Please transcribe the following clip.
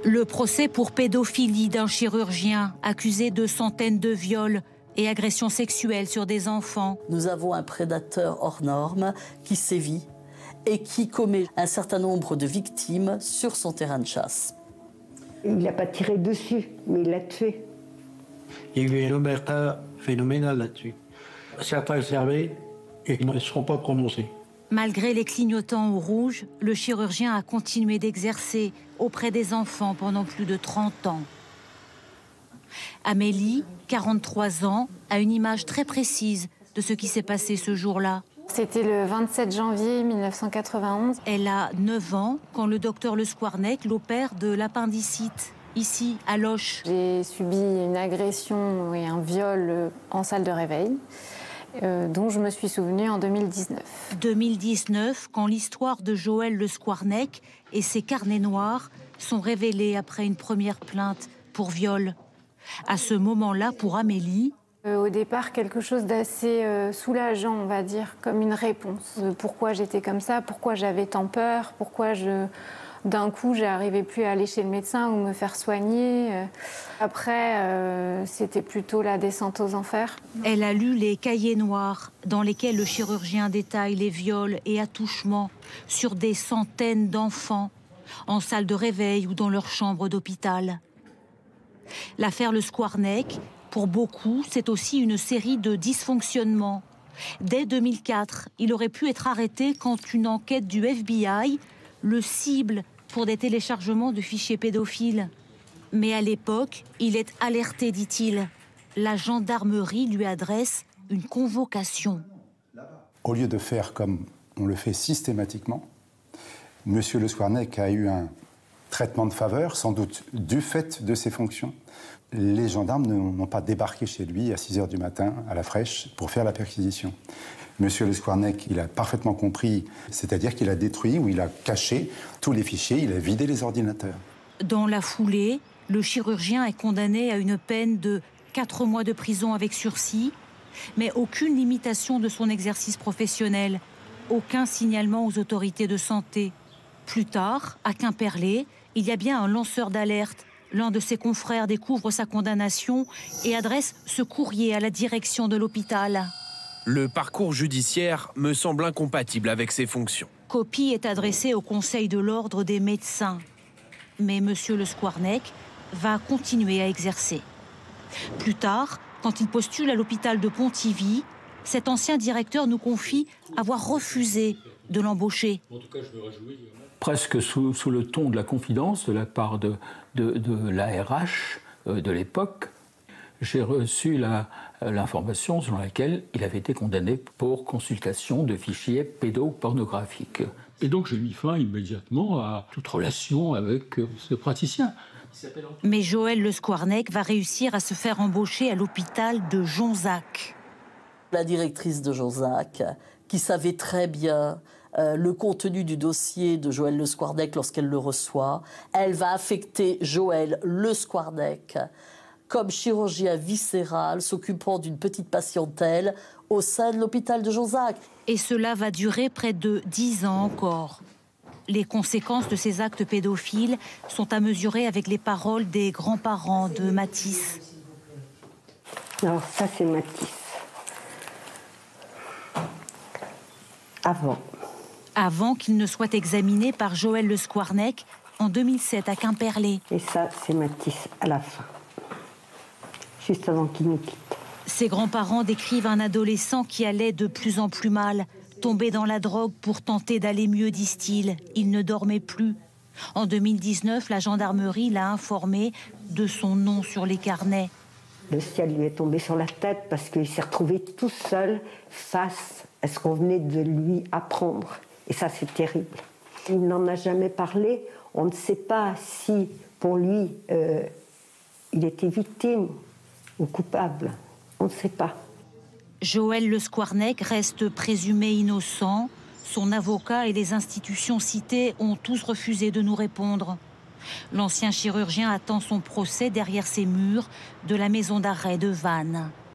Le procès pour pédophilie d'un chirurgien accusé de centaines de viols et agressions sexuelles sur des enfants. Nous avons un prédateur hors norme qui sévit et qui commet un certain nombre de victimes sur son terrain de chasse. Il n'a pas tiré dessus, mais il l'a tué. Il y a eu un omerta phénoménal là-dessus. Certains le savaient et ils ne seront pas prononcés. Malgré les clignotants au rouge, le chirurgien a continué d'exercer auprès des enfants pendant plus de 30 ans. Amélie, 43 ans, a une image très précise de ce qui s'est passé ce jour-là. C'était le 27 janvier 1991. Elle a 9 ans quand le docteur Le Squarnec l'opère de l'appendicite, ici à Loches. J'ai subi une agression et un viol en salle de réveil, dont je me suis souvenue en 2019. 2019, quand l'histoire de Joël Le Squarnec et ses carnets noirs sont révélés après une première plainte pour viol. À ce moment-là, pour Amélie, au départ, quelque chose d'assez soulageant, on va dire, comme une réponse. Pourquoi j'étais comme ça, pourquoi j'avais tant peur, pourquoi d'un coup, j'arrivais plus à aller chez le médecin ou me faire soigner. Après, c'était plutôt la descente aux enfers. Elle a lu les cahiers noirs dans lesquels le chirurgien détaille les viols et attouchements sur des centaines d'enfants en salle de réveil ou dans leur chambre d'hôpital. L'affaire Le Squarnec, pour beaucoup, c'est aussi une série de dysfonctionnements. Dès 2004, il aurait pu être arrêté quand une enquête du FBI le cible pour des téléchargements de fichiers pédophiles. Mais à l'époque, il est alerté, dit-il. La gendarmerie lui adresse une convocation. Au lieu de faire comme on le fait systématiquement, M. Le Squarnec a eu un traitement de faveur, sans doute du fait de ses fonctions. Les gendarmes n'ont pas débarqué chez lui à 6 h du matin, à la fraîche, pour faire la perquisition. Monsieur Le Squarnec, il a parfaitement compris, c'est-à-dire qu'il a détruit ou il a caché tous les fichiers, il a vidé les ordinateurs. Dans la foulée, le chirurgien est condamné à une peine de 4 mois de prison avec sursis, mais aucune limitation de son exercice professionnel, aucun signalement aux autorités de santé. Plus tard, à Quimperlé, il y a bien un lanceur d'alerte. L'un de ses confrères découvre sa condamnation et adresse ce courrier à la direction de l'hôpital. Le parcours judiciaire me semble incompatible avec ses fonctions. Copie est adressée au Conseil de l'Ordre des médecins. Mais M. Le Squarnec va continuer à exercer. Plus tard, quand il postule à l'hôpital de Pontivy, cet ancien directeur nous confie avoir refusé de l'embaucher. Presque sous le ton de la confidence de la part de l'ARH de l'époque, j'ai reçu l'information selon laquelle il avait été condamné pour consultation de fichiers pédopornographiques. Et donc j'ai mis fin immédiatement à toute relation avec ce praticien. Mais Joël Le Squarnec va réussir à se faire embaucher à l'hôpital de Jonzac. La directrice de Jonzac, qui savait très bien le contenu du dossier de Joël Le Squarnec lorsqu'elle le reçoit, elle va affecter Joël Le Squarnec comme chirurgien viscéral s'occupant d'une petite patientèle au sein de l'hôpital de Jonzac. Et cela va durer près de 10 ans encore. Les conséquences de ces actes pédophiles sont à mesurer avec les paroles des grands-parents de Mathis. Alors ça, c'est Mathis. Avant qu'il ne soit examiné par Joël Le Squarnec en 2007 à Quimperlé. Et ça, c'est Mathis à la fin, juste avant qu'il nous quitte. Ses grands-parents décrivent un adolescent qui allait de plus en plus mal, tombé dans la drogue pour tenter d'aller mieux, disent-ils. Il ne dormait plus. En 2019, la gendarmerie l'a informé de son nom sur les carnets. Le ciel lui est tombé sur la tête parce qu'il s'est retrouvé tout seul face à ce qu'on venait de lui apprendre. Et ça, c'est terrible. Il n'en a jamais parlé. On ne sait pas si, pour lui, il était victime ou coupable. On ne sait pas. Joël Le Squarnec reste présumé innocent. Son avocat et les institutions citées ont tous refusé de nous répondre. L'ancien chirurgien attend son procès derrière ses murs de la maison d'arrêt de Vannes.